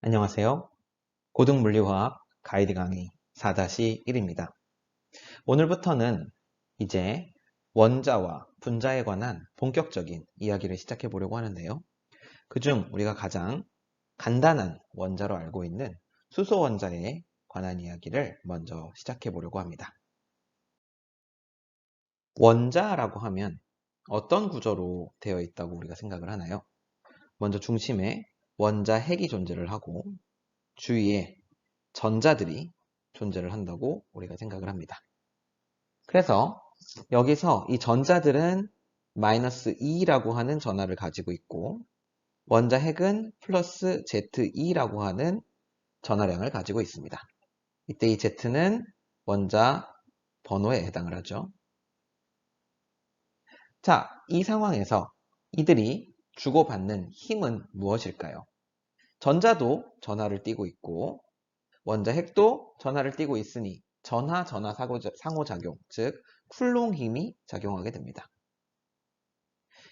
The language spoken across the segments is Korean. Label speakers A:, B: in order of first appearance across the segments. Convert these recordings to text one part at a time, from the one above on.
A: 안녕하세요. 고등물리화학 가이드 강의 4-1입니다. 오늘부터는 이제 원자와 분자에 관한 본격적인 이야기를 시작해 보려고 하는데요. 그중 우리가 가장 간단한 원자로 알고 있는 수소 원자에 관한 이야기를 먼저 시작해 보려고 합니다. 원자라고 하면 어떤 구조로 되어 있다고 우리가 생각을 하나요? 먼저 중심에 원자 핵이 존재를 하고 주위에 전자들이 존재를 한다고 우리가 생각을 합니다. 그래서 여기서 이 전자들은 마이너스 2라고 하는 전하를 가지고 있고 원자 핵은 플러스 ZE라고 하는 전하량을 가지고 있습니다. 이때 이 Z는 원자 번호에 해당을 하죠. 자, 이 상황에서 이들이 주고받는 힘은 무엇일까요? 전자도 전하를 띠고 있고 원자 핵도 전하를 띠고 있으니 전하-전하 상호작용, 즉 쿨롱 힘이 작용하게 됩니다.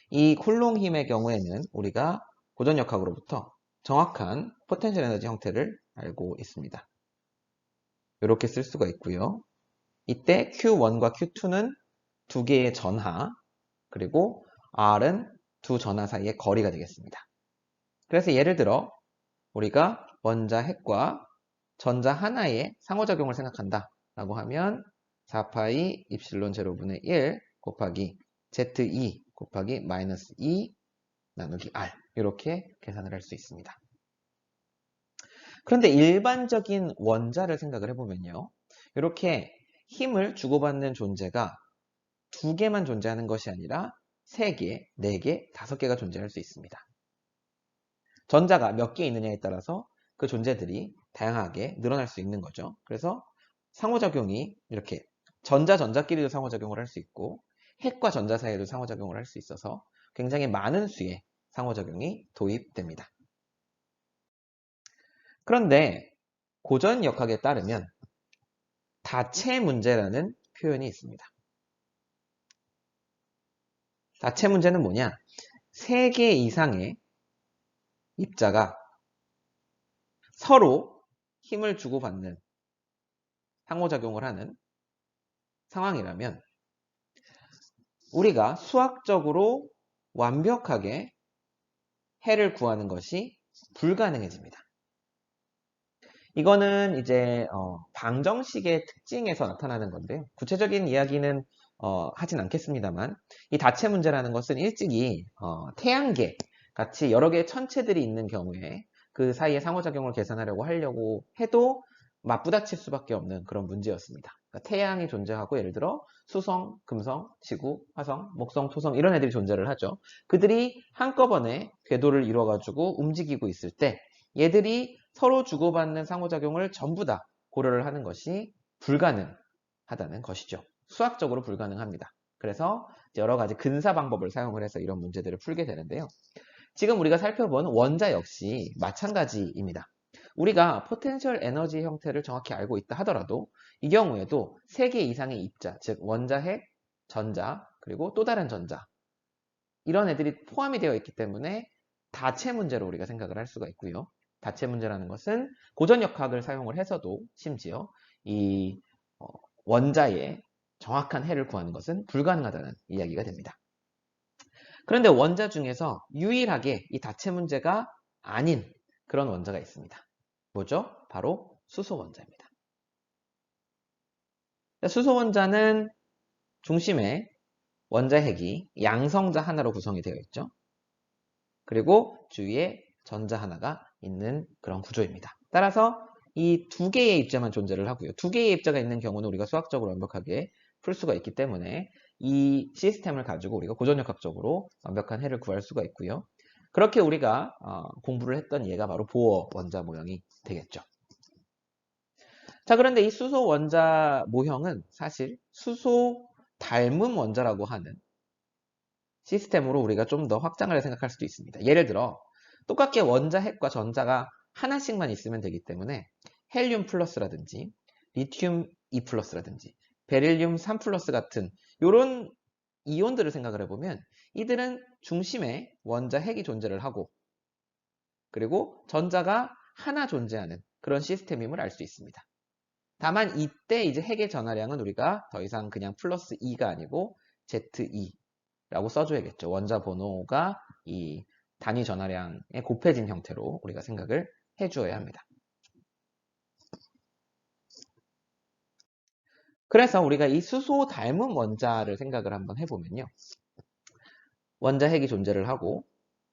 A: 이 쿨롱 힘의 경우에는 우리가 고전역학으로부터 정확한 포텐셜 에너지 형태를 알고 있습니다. 이렇게 쓸 수가 있고요. 이때 Q1과 Q2는 두 개의 전하, 그리고 R은 두 전하 사이의 거리가 되겠습니다. 그래서 예를 들어 우리가 원자 핵과 전자 하나의 상호작용을 생각한다 라고 하면 4파이 입실론 제로분의 1 곱하기 ZE 곱하기 마이너스 2 나누기 R 이렇게 계산을 할 수 있습니다. 그런데 일반적인 원자를 생각을 해보면요. 이렇게 힘을 주고받는 존재가 두 개만 존재하는 것이 아니라 3개, 4개, 5개가 존재할 수 있습니다. 전자가 몇 개 있느냐에 따라서 그 존재들이 다양하게 늘어날 수 있는 거죠. 그래서 상호작용이 이렇게 전자끼리도 상호작용을 할 수 있고 핵과 전자 사이에도 상호작용을 할 수 있어서 굉장히 많은 수의 상호작용이 도입됩니다. 그런데 고전역학에 따르면 다체 문제라는 표현이 있습니다. 다체 문제는 뭐냐? 3개 이상의 입자가 서로 힘을 주고받는 상호작용을 하는 상황이라면 우리가 수학적으로 완벽하게 해를 구하는 것이 불가능해집니다. 이거는 이제 방정식의 특징에서 나타나는 건데요. 구체적인 이야기는 하진 않겠습니다만 이 다체 문제라는 것은 일찍이 태양계 같이 여러 개의 천체들이 있는 경우에 그 사이의 상호작용을 계산하려고 해도 맞부닥칠 수밖에 없는 그런 문제였습니다. 그러니까 태양이 존재하고 예를 들어 수성, 금성, 지구, 화성, 목성, 토성 이런 애들이 존재를 하죠. 그들이 한꺼번에 궤도를 이루어가지고 움직이고 있을 때 얘들이 서로 주고받는 상호작용을 전부 다 고려를 하는 것이 불가능하다는 것이죠. 수학적으로 불가능합니다. 그래서 여러 가지 근사 방법을 사용을 해서 이런 문제들을 풀게 되는데요. 지금 우리가 살펴본 원자 역시 마찬가지입니다. 우리가 포텐셜 에너지 형태를 정확히 알고 있다 하더라도 이 경우에도 3개 이상의 입자, 즉 원자 핵, 전자, 그리고 또 다른 전자 이런 애들이 포함이 되어 있기 때문에 다체 문제로 우리가 생각을 할 수가 있고요. 다체 문제라는 것은 고전역학을 사용을 해서도 심지어 이 원자의 정확한 해를 구하는 것은 불가능하다는 이야기가 됩니다. 그런데 원자 중에서 유일하게 이 다체 문제가 아닌 그런 원자가 있습니다. 뭐죠? 바로 수소 원자입니다. 수소 원자는 중심에 원자 핵이 양성자 하나로 구성이 되어 있죠. 그리고 주위에 전자 하나가 있는 그런 구조입니다. 따라서 이 두 개의 입자만 존재를 하고요. 두 개의 입자가 있는 경우는 우리가 수학적으로 완벽하게 풀 수가 있기 때문에 이 시스템을 가지고 우리가 고전역학적으로 완벽한 해를 구할 수가 있고요. 그렇게 우리가 공부를 했던 얘가 바로 보어 원자 모형이 되겠죠. 자, 그런데 이 수소 원자 모형은 사실 수소 닮은 원자라고 하는 시스템으로 우리가 좀 더 확장을 해 생각할 수도 있습니다. 예를 들어 똑같게 원자 핵과 전자가 하나씩만 있으면 되기 때문에 헬륨 플러스라든지 리튬 2 플러스라든지 베릴륨 3 플러스 같은 이런 이온들을 생각을 해보면 이들은 중심에 원자 핵이 존재를 하고 그리고 전자가 하나 존재하는 그런 시스템임을 알 수 있습니다. 다만 이때 이제 핵의 전하량은 우리가 더 이상 그냥 플러스 2가 아니고 ZE라고 써줘야겠죠. 원자 번호가 이 단위 전하량에 곱해진 형태로 우리가 생각을 해주어야 합니다. 그래서 우리가 이 수소 닮은 원자를 생각을 한번 해보면요. 원자 핵이 존재를 하고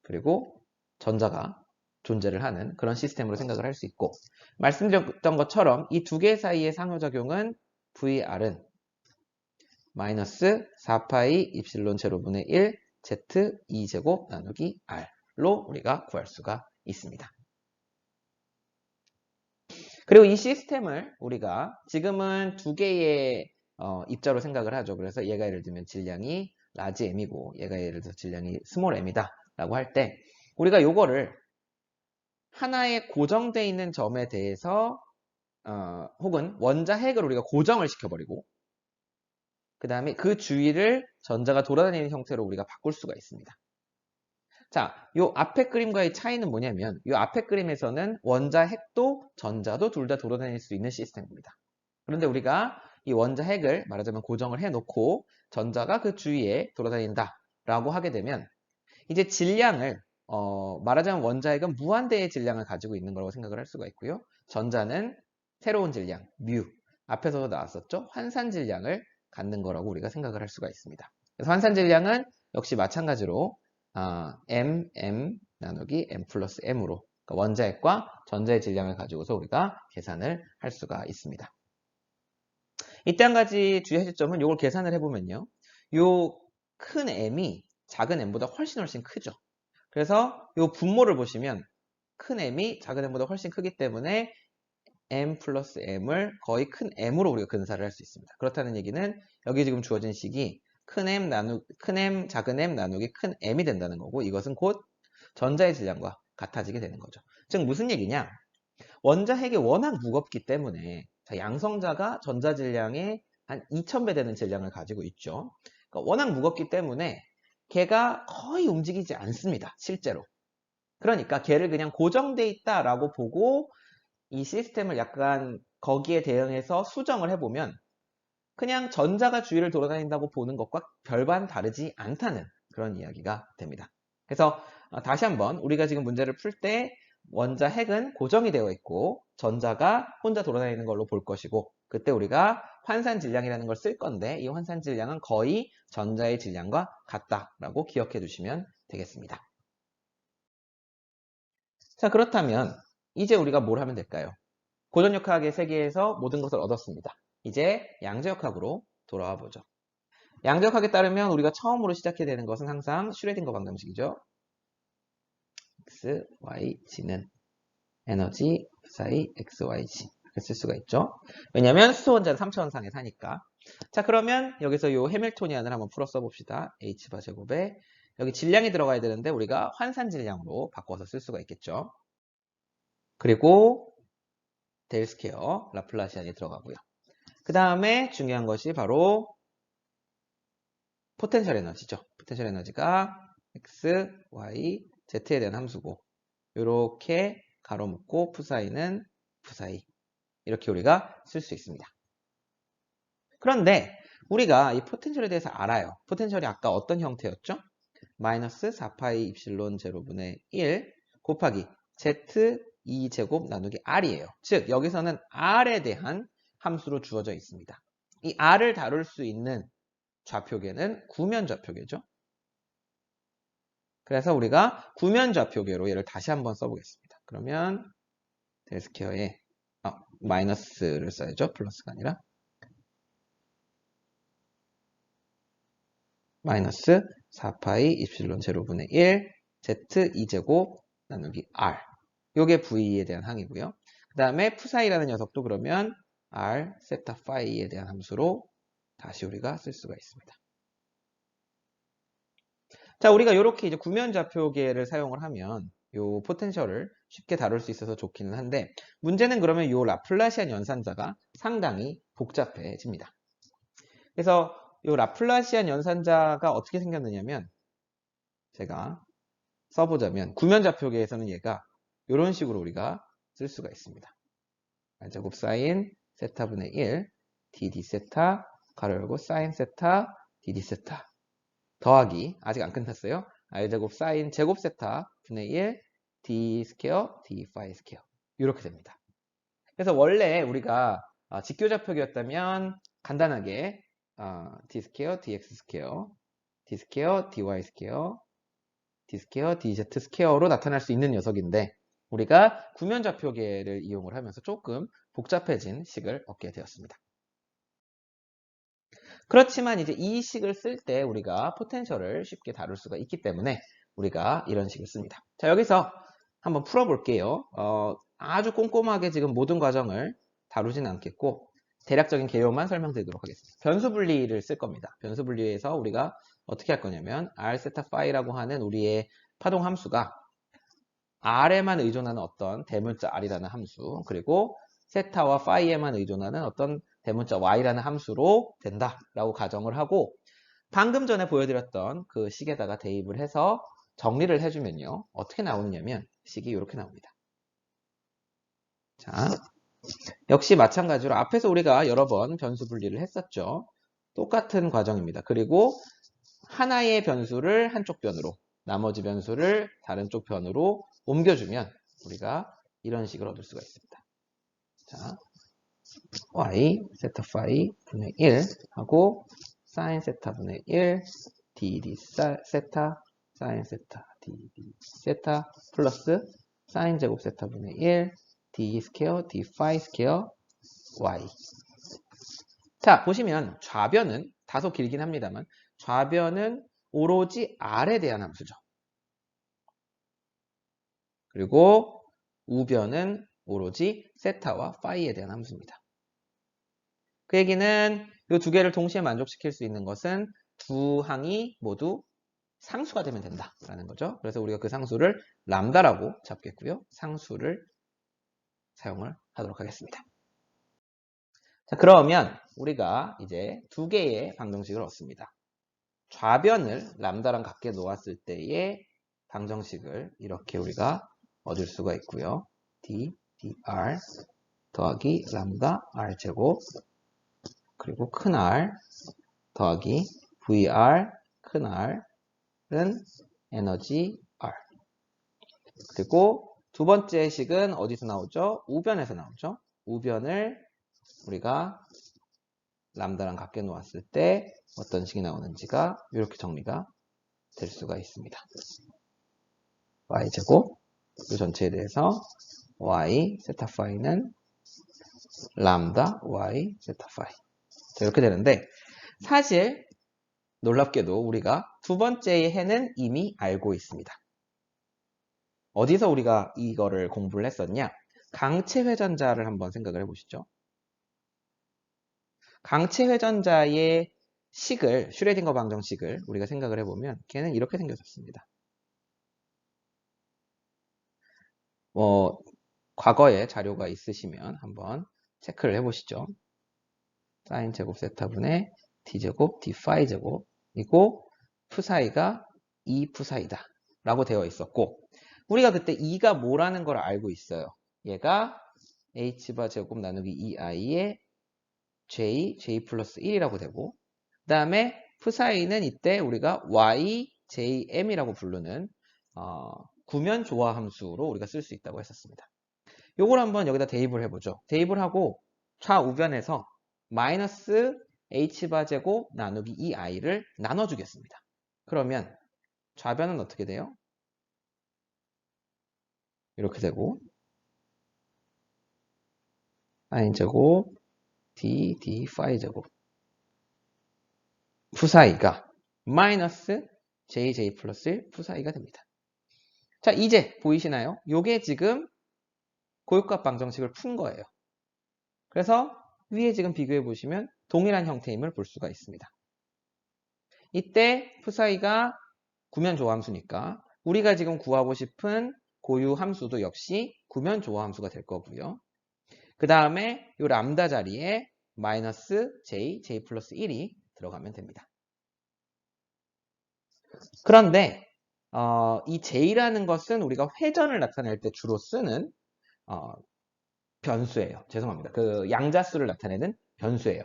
A: 그리고 전자가 존재를 하는 그런 시스템으로 생각을 할 수 있고, 말씀드렸던 것처럼 이 두 개 사이의 상호작용은 VR은 마이너스 4파이 입실론 제로분의 1 Z 2제곱 나누기 R로 우리가 구할 수가 있습니다. 그리고 이 시스템을 우리가 지금은 두 개의 입자로 생각을 하죠. 그래서 얘가 예를 들면 질량이 라지 m이고 얘가 예를 들어 질량이 스몰 m이다 라고 할 때 우리가 요거를 하나의 고정되어 있는 점에 대해서 혹은 원자 핵을 우리가 고정을 시켜버리고 그 다음에 그 주위를 전자가 돌아다니는 형태로 우리가 바꿀 수가 있습니다. 자, 요 앞에 그림과의 차이는 뭐냐면 요 앞에 그림에서는 원자 핵도 전자도 둘 다 돌아다닐 수 있는 시스템입니다. 그런데 우리가 이 원자 핵을 말하자면 고정을 해놓고 전자가 그 주위에 돌아다닌다 라고 하게 되면 이제 질량을 말하자면 원자 핵은 무한대의 질량을 가지고 있는 거라고 생각을 할 수가 있고요. 전자는 새로운 질량, 뮤, 앞에서도 나왔었죠. 환산 질량을 갖는 거라고 우리가 생각을 할 수가 있습니다. 그래서 환산 질량은 역시 마찬가지로 m 나누기 m 플러스 m으로 그러니까 원자 핵과 전자의 질량을 가지고서 우리가 계산을 할 수가 있습니다. 이때 한 가지 주의하실 점은 이걸 계산을 해보면요. 요 큰 m이 작은 m보다 훨씬 크죠. 그래서 이 분모를 보시면 큰 m이 작은 m보다 훨씬 크기 때문에 m 플러스 m을 거의 큰 m으로 우리가 근사를 할 수 있습니다. 그렇다는 얘기는 여기 지금 주어진 식이 큰 m, 작은 m 나누기 큰 m이 된다는 거고 이것은 곧 전자의 질량과 같아지게 되는 거죠. 즉 무슨 얘기냐? 원자 핵이 워낙 무겁기 때문에 양성자가 전자 질량의 한 2000배 되는 질량을 가지고 있죠. 그러니까 워낙 무겁기 때문에 걔가 거의 움직이지 않습니다. 실제로. 그러니까 걔를 그냥 고정돼 있다라고 보고 이 시스템을 약간 거기에 대응해서 수정을 해보면 그냥 전자가 주위를 돌아다닌다고 보는 것과 별반 다르지 않다는 그런 이야기가 됩니다. 그래서 다시 한번 우리가 지금 문제를 풀 때 원자 핵은 고정이 되어 있고 전자가 혼자 돌아다니는 걸로 볼 것이고 그때 우리가 환산 질량이라는 걸 쓸 건데 이 환산 질량은 거의 전자의 질량과 같다라고 기억해 두시면 되겠습니다. 자, 그렇다면 이제 우리가 뭘 하면 될까요? 고전역학의 세계에서 모든 것을 얻었습니다. 이제 양자역학으로 돌아와 보죠. 양자역학에 따르면 우리가 처음으로 시작해야 되는 것은 항상 슈레딩거 방정식이죠. x, y, g는 에너지 사이 x, y, g 이렇게 쓸 수가 있죠. 왜냐하면 수소원자는 3차원상에 사니까. 자, 그러면 여기서 이 해밀토니안을 한번 풀어 써봅시다. h바 제곱에 여기 질량이 들어가야 되는데 우리가 환산 질량으로 바꿔서 쓸 수가 있겠죠. 그리고 델 스퀘어 라플라시안이 들어가고요. 그 다음에 중요한 것이 바로 포텐셜 에너지죠. 포텐셜 에너지가 x, y, z에 대한 함수고 이렇게 가로 묶고 푸사이는 푸사이 이렇게 우리가 쓸 수 있습니다. 그런데 우리가 이 포텐셜에 대해서 알아요. 포텐셜이 아까 어떤 형태였죠? 마이너스 4파이 입실론 제로분의 1 곱하기 z 2제곱 나누기 r이에요. 즉 여기서는 r에 대한 함수로 주어져 있습니다. 이 r을 다룰 수 있는 좌표계는 구면 좌표계죠. 그래서 우리가 구면 좌표계로 얘를 다시 한번 써보겠습니다. 그러면 델 스퀘어에 마이너스를 써야죠. 플러스가 아니라 마이너스 4파이 입실론 제로분의 1 z 2제곱 나누기 r 요게 v에 대한 항이고요. 그 다음에 푸사이라는 녀석도 그러면 r 세타 파이에 대한 함수로 다시 우리가 쓸 수가 있습니다. 자, 우리가 이렇게 이제 구면 좌표계를 사용을 하면 요 포텐셜을 쉽게 다룰 수 있어서 좋기는 한데 문제는 그러면 요 라플라시안 연산자가 상당히 복잡해집니다. 그래서 요 라플라시안 연산자가 어떻게 생겼느냐면 제가 써보자면 구면 좌표계에서는 얘가 이런 식으로 우리가 쓸 수가 있습니다. r제곱 사인 세타분의 1 dd 세타 가로 열고 사인 세타 dd 세타 더하기 아직 안 끝났어요. r제곱 사인 제곱 세타 분의 1 d 스퀘어 d 파이 스퀘어 이렇게 됩니다. 그래서 원래 우리가 직교좌표기였다면 간단하게 d 스퀘어 dx 스퀘어 d 스퀘어 dy 스퀘어 d 스퀘어 dz 스퀘어로 나타날 수 있는 녀석인데 우리가 구면좌표계를 이용을 하면서 조금 복잡해진 식을 얻게 되었습니다. 그렇지만 이제 이 식을 쓸 때 우리가 포텐셜을 쉽게 다룰 수가 있기 때문에 우리가 이런 식을 씁니다. 자, 여기서 한번 풀어볼게요. 아주 꼼꼼하게 지금 모든 과정을 다루지는 않겠고 대략적인 개요만 설명드리도록 하겠습니다. 변수 분리를 쓸 겁니다. 변수 분리에서 우리가 어떻게 할 거냐면 r 세타 파이라고 하는 우리의 파동 함수가 r에만 의존하는 어떤 대문자 r이라는 함수 그리고 세타와 파이에만 의존하는 어떤 대문자 y라는 함수로 된다라고 가정을 하고 방금 전에 보여드렸던 그 식에다가 대입을 해서 정리를 해주면요. 어떻게 나오느냐면 식이 이렇게 나옵니다. 자, 역시 마찬가지로 앞에서 우리가 여러 번 변수 분리를 했었죠. 똑같은 과정입니다. 그리고 하나의 변수를 한쪽 변으로 나머지 변수를 다른 쪽 변으로 옮겨주면 우리가 이런 식을 얻을 수가 있습니다. 자, y 세타 파이 분의 1 하고 사인 세타 분의 1 dd 세타 사인 세타 dd 세타 플러스 사인 제곱 세타 분의 1 d 스퀘어 d 파이 스퀘어 y. 자, 보시면 좌변은 다소 길긴 합니다만 좌변은 오로지 r에 대한 함수죠. 그리고 우변은 오로지 세타와 파이에 대한 함수입니다. 그 얘기는 이 두 개를 동시에 만족시킬 수 있는 것은 두 항이 모두 상수가 되면 된다라는 거죠. 그래서 우리가 그 상수를 람다라고 잡겠고요. 상수를 사용을 하도록 하겠습니다. 자, 그러면 우리가 이제 두 개의 방정식을 얻습니다. 좌변을 람다랑 같게 놓았을 때의 방정식을 이렇게 우리가 얻을 수가 있고요. d, dr 더하기 람다 r제곱 그리고 큰 R 더하기 VR 큰 R은 에너지 R. 그리고 두 번째 식은 어디서 나오죠? 우변에서 나오죠. 우변을 우리가 람다랑 같게 놓았을 때 어떤 식이 나오는지가 이렇게 정리가 될 수가 있습니다. y제곱 이 전체에 대해서 y 세타 파이는 람다 y 세타 파이. 자, 이렇게 되는데 사실 놀랍게도 우리가 두 번째의 해는 이미 알고 있습니다. 어디서 우리가 이거를 공부를 했었냐? 강체 회전자를 한번 생각을 해보시죠. 강체 회전자의 식을 슈레딩거 방정식을 우리가 생각을 해보면 걔는 이렇게 생겨졌습니다. 과거에 자료가 있으시면 한번 체크를 해보시죠. 사인 제곱 세타분의 d제곱 d 파이 제곱 이고 푸사이가 2 푸사이다 라고 되어 있었고 우리가 그때 2가 뭐라는 걸 알고 있어요. 얘가 h바 제곱 나누기 2i의 j 플러스 1이라고 되고 그 다음에 푸사이는 이때 우리가 yjm이라고 부르는 구면 조화 함수로 우리가 쓸 수 있다고 했었습니다. 요걸 한번 여기다 대입을 해보죠. 대입을 하고 좌우변에서 마이너스 h바 제곱 나누기 2i를 나눠주겠습니다. 그러면 좌변은 어떻게 돼요? 이렇게 되고 사인 제곱 d 파이 제곱 푸사이가 마이너스 j 플러스 1 푸사이가 됩니다. 자, 이제 보이시나요? 요게 지금 고역값 방정식을 푼 거예요. 그래서 위에 지금 비교해 보시면 동일한 형태임을 볼 수가 있습니다. 이때 푸사이가 구면 조함수니까 우리가 지금 구하고 싶은 고유 함수도 역시 구면 조화 함수가 될 거고요. 그 다음에 이 람다 자리에 마이너스 j 플러스 1이 들어가면 됩니다. 그런데 이 j라는 것은 우리가 회전을 나타낼 때 주로 쓰는 변수예요. 죄송합니다. 그 양자수를 나타내는 변수예요.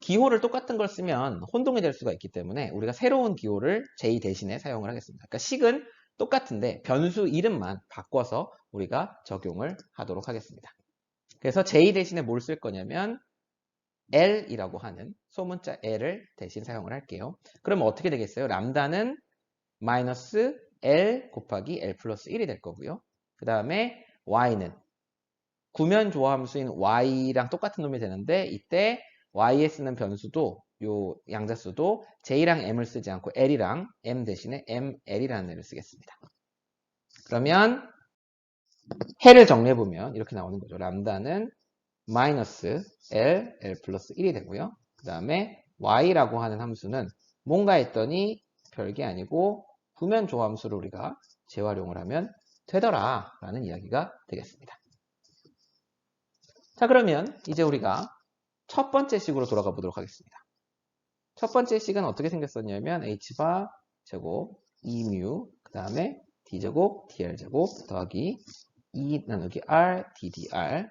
A: 기호를 똑같은 걸 쓰면 혼동이 될 수가 있기 때문에 우리가 새로운 기호를 j 대신에 사용을 하겠습니다. 그러니까 식은 똑같은데 변수 이름만 바꿔서 우리가 적용을 하도록 하겠습니다. 그래서 j 대신에 뭘 쓸 거냐면 l이라고 하는 소문자 l을 대신 사용을 할게요. 그러면 어떻게 되겠어요? 람다는 마이너스 l 곱하기 l 플러스 1이 될 거고요. 그 다음에 y는 구면 조함수인 y랑 똑같은 놈이 되는데 이때 y에 쓰는 변수도 요 양자수도 j랑 m을 쓰지 않고 l이랑 m 대신에 ml이라는 애를 쓰겠습니다. 그러면 해를 정리해보면 이렇게 나오는 거죠. 람다는 마이너스 l 플러스 1이 되고요. 그 다음에 y라고 하는 함수는 뭔가 했더니 별게 아니고 구면 조함수를 우리가 재활용을 하면 되더라 라는 이야기가 되겠습니다. 자, 그러면 이제 우리가 첫 번째 식으로 돌아가 보도록 하겠습니다. 첫 번째 식은 어떻게 생겼었냐면 h바 제곱 2μ 그 다음에 d제곱 dr제곱 더하기 2 나누기 r ddr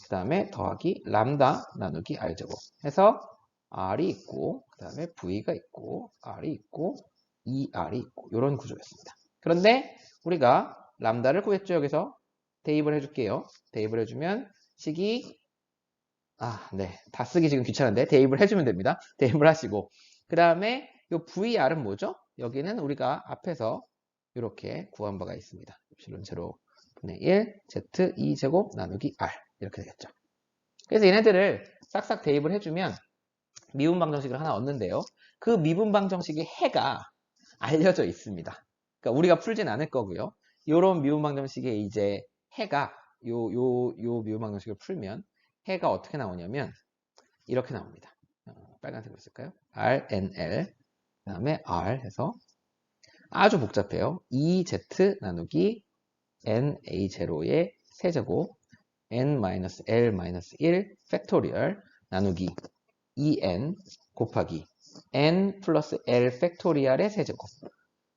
A: 그 다음에 더하기 람다 나누기 r제곱 해서 r이 있고 그 다음에 v가 있고 r이 있고 2r이 있고 이런 구조였습니다. 그런데 우리가 람다를 구했죠. 여기서 대입을 해줄게요. 대입을 해주면 식이 네. 다 쓰기 지금 귀찮은데 대입을 해주면 됩니다. 대입을 하시고 그 다음에 이 VR은 뭐죠? 여기는 우리가 앞에서 이렇게 구한 바가 있습니다. 엡실론 제로 분의 1 Z 2제곱 나누기 R 이렇게 되겠죠. 그래서 얘네들을 싹싹 대입을 해주면 미분 방정식을 하나 얻는데요. 그 미분 방정식의 해가 알려져 있습니다. 그러니까 우리가 풀진 않을 거고요. 요런 미분 방정식의 이제 해가 요 미분 방정식을 풀면 해가 어떻게 나오냐면 이렇게 나옵니다. 빨간색으로 쓸까요? RNL 그 다음에 R 해서 아주 복잡해요. 2Z 나누기 NA0의 세제곱 N-L-1 팩토리얼 나누기 2N 곱하기 N 플러스 L 팩토리얼의 세제곱.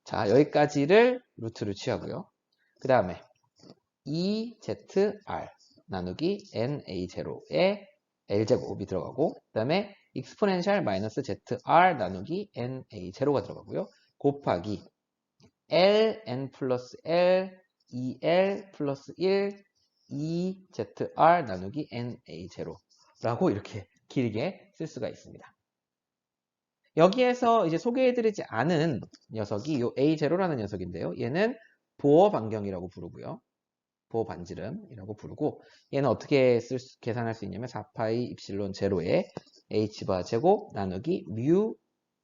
A: 자, 여기까지를 루트를 취하고요. 그 다음에 2ZR 나누기 NA0의 L제곱이 들어가고 그 다음에 익스포넨셜 마이너스 ZR 나누기 NA0가 들어가고요. 곱하기 LN 플러스 L 2L 플러스 1 2ZR 나누기 NA0라고 이렇게 길게 쓸 수가 있습니다. 여기에서 이제 소개해드리지 않은 녀석이 이 A0라는 녀석인데요. 얘는 보어 반경이라고 부르고요. 보어 반지름이라고 부르고 얘는 어떻게 계산할 수 있냐면 4파이 입실론 제로에 h바 제곱 나누기 뮤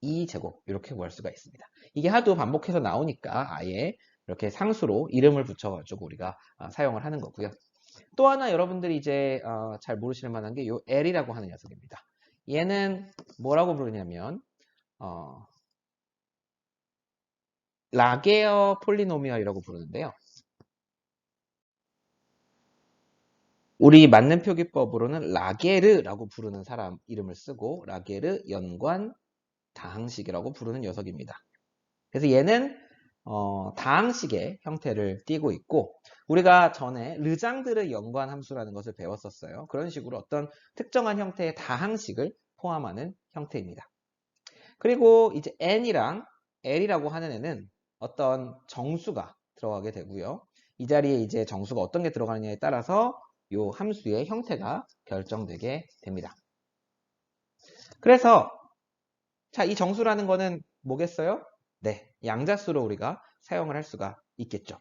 A: 2제곱 이렇게 구할 수가 있습니다. 이게 하도 반복해서 나오니까 아예 이렇게 상수로 이름을 붙여가지고 우리가 사용을 하는 거고요. 또 하나 여러분들이 이제 잘 모르시는 만한 게 이 L이라고 하는 녀석입니다. 얘는 뭐라고 부르냐면 라게어 폴리노미얼이라고 부르는데요. 우리 맞는 표기법으로는 라게르라고 부르는 사람 이름을 쓰고 라게르 연관 다항식이라고 부르는 녀석입니다. 그래서 얘는 다항식의 형태를 띠고 있고 우리가 전에 르장드르 연관 함수라는 것을 배웠었어요. 그런 식으로 어떤 특정한 형태의 다항식을 포함하는 형태입니다. 그리고 이제 n이랑 l이라고 하는 애는 어떤 정수가 들어가게 되고요. 이 자리에 이제 정수가 어떤 게 들어가느냐에 따라서 이 함수의 형태가 결정되게 됩니다. 그래서 자, 이 정수라는 거는 뭐겠어요? 네, 양자수로 우리가 사용을 할 수가 있겠죠.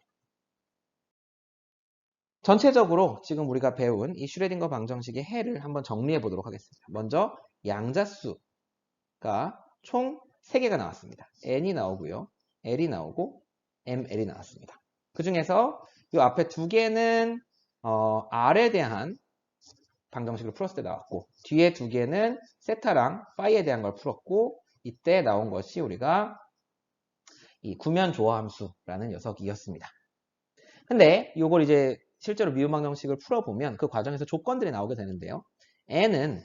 A: 전체적으로 지금 우리가 배운 이 슈레딩거 방정식의 해를 한번 정리해 보도록 하겠습니다. 먼저 양자수가 총 3개가 나왔습니다. n이 나오고요. l이 나오고 ml이 나왔습니다. 그 중에서 이 앞에 2개는 r에 대한 방정식을 풀었을 때 나왔고 뒤에 2개는 세타랑 파이에 대한 걸 풀었고 이때 나온 것이 우리가 이 구면 조화 함수라는 녀석이었습니다. 근데 이걸 이제 실제로 미분 방정식을 풀어보면 그 과정에서 조건들이 나오게 되는데요. n은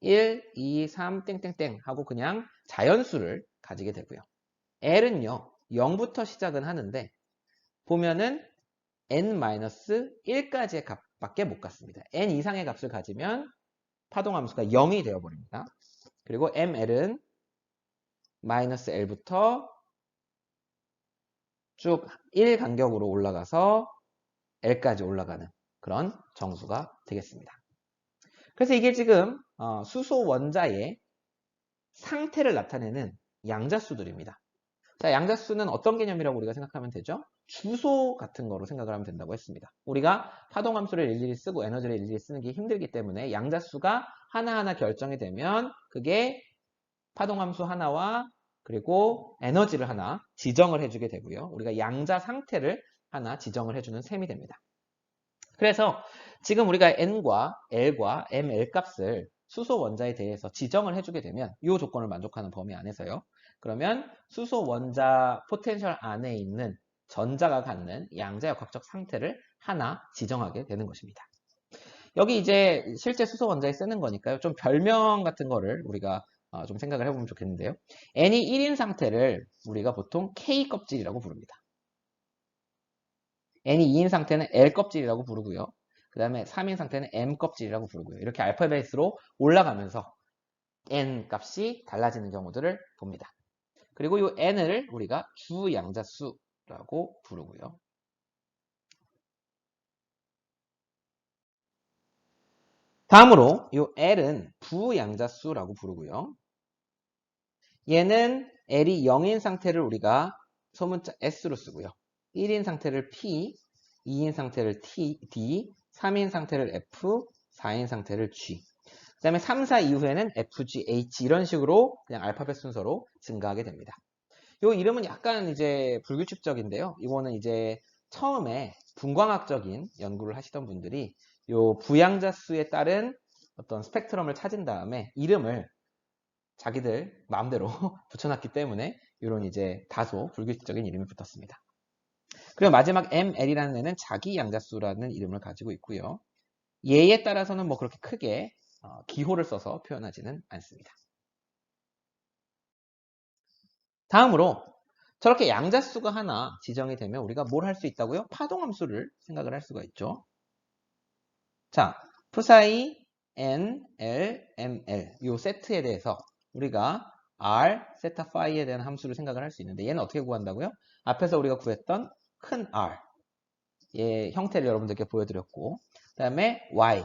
A: 1, 2, 3, 땡땡땡 하고 그냥 자연수를 가지게 되고요. l은요. 0부터 시작은 하는데 보면은 n-1까지의 값밖에 못 갖습니다. n 이상의 값을 가지면 파동함수가 0이 되어버립니다. 그리고 ml은 -l부터 쭉 1 간격으로 올라가서 l까지 올라가는 그런 정수가 되겠습니다. 그래서 이게 지금 수소 원자의 상태를 나타내는 양자수들입니다. 자, 양자수는 어떤 개념이라고 우리가 생각하면 되죠? 주소 같은 거로 생각을 하면 된다고 했습니다. 우리가 파동함수를 일일이 쓰고 에너지를 일일이 쓰는 게 힘들기 때문에 양자수가 하나하나 결정이 되면 그게 파동함수 하나와 그리고 에너지를 하나 지정을 해주게 되고요. 우리가 양자 상태를 하나 지정을 해주는 셈이 됩니다. 그래서 지금 우리가 n과 l과 ml 값을 수소 원자에 대해서 지정을 해주게 되면 이 조건을 만족하는 범위 안에서요. 그러면 수소 원자 포텐셜 안에 있는 전자가 갖는 양자역학적 상태를 하나 지정하게 되는 것입니다. 여기 이제 실제 수소 원자에 쓰는 거니까요. 좀 별명 같은 거를 우리가 좀 생각을 해보면 좋겠는데요. n이 1인 상태를 우리가 보통 K 껍질이라고 부릅니다. n이 2인 상태는 L 껍질이라고 부르고요. 그 다음에 3인 상태는 M 껍질이라고 부르고요. 이렇게 알파벳으로 올라가면서 n 값이 달라지는 경우들을 봅니다. 그리고 이 n을 우리가 주양자수라고 부르고요. 다음으로 이 L은 부양자수라고 부르고요. 얘는 L이 0인 상태를 우리가 소문자 S로 쓰고요. 1인 상태를 P, 2인 상태를 D, 3인 상태를 F, 4인 상태를 G. 그 다음에 3, 4 이후에는 FG, H 이런 식으로 그냥 알파벳 순서로 증가하게 됩니다. 이 이름은 약간 이제 불규칙적인데요. 이거는 이제 처음에 분광학적인 연구를 하시던 분들이 이 부양자수에 따른 어떤 스펙트럼을 찾은 다음에 이름을 자기들 마음대로 붙여놨기 때문에 이런 이제 다소 불규칙적인 이름이 붙었습니다. 그리고 마지막 ML이라는 애는 자기 양자수라는 이름을 가지고 있고요. 얘에 따라서는 뭐 그렇게 크게 기호를 써서 표현하지는 않습니다. 다음으로 저렇게 양자수가 하나 지정이 되면 우리가 뭘 할 수 있다고요? 파동함수를 생각을 할 수가 있죠. 자, 푸사이, N, L, ML 이 세트에 대해서 우리가 R, 세타 파이에 대한 함수를 생각을 할 수 있는데 얘는 어떻게 구한다고요? 앞에서 우리가 구했던 큰 R 의 형태를 여러분들께 보여드렸고 그 다음에 Y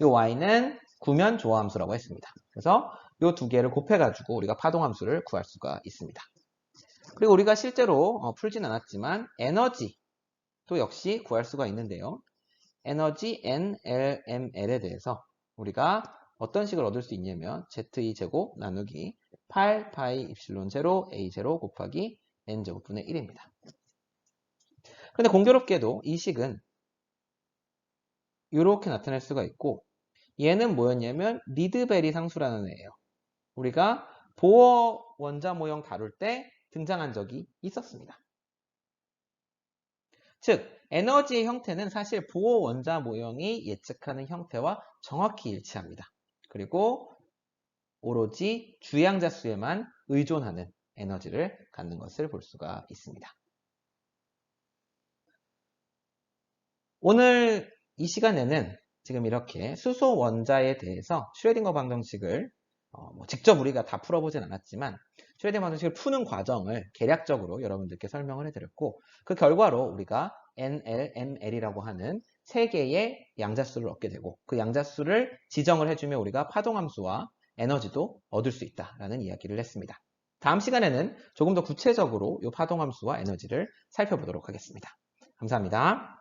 A: 이 Y는 구면 조화함수라고 했습니다. 그래서 이 두 개를 곱해가지고 우리가 파동함수를 구할 수가 있습니다. 그리고 우리가 실제로 풀진 않았지만 에너지도 역시 구할 수가 있는데요. 에너지 NLML에 대해서 우리가 어떤 식을 얻을 수 있냐면 Z2제곱 나누기 8파이 입실론 0 A0 곱하기 N제곱분의 1입니다. 근데 공교롭게도 이 식은 이렇게 나타낼 수가 있고 얘는 뭐였냐면 리드베리 상수라는 애예요. 우리가 보어 원자 모형 다룰 때 등장한 적이 있었습니다. 즉 에너지의 형태는 사실 보어 원자 모형이 예측하는 형태와 정확히 일치합니다. 그리고 오로지 주양자수에만 의존하는 에너지를 갖는 것을 볼 수가 있습니다. 오늘 이 시간에는 지금 이렇게 수소 원자에 대해서 슈레딩거 방정식을 직접 우리가 다 풀어보진 않았지만 슈레딩거 방정식을 푸는 과정을 개략적으로 여러분들께 설명을 해드렸고 그 결과로 우리가 NL, ML이라고 하는 세 개의 양자수를 얻게 되고 그 양자수를 지정을 해주면 우리가 파동함수와 에너지도 얻을 수 있다라는 이야기를 했습니다. 다음 시간에는 조금 더 구체적으로 이 파동함수와 에너지를 살펴보도록 하겠습니다. 감사합니다.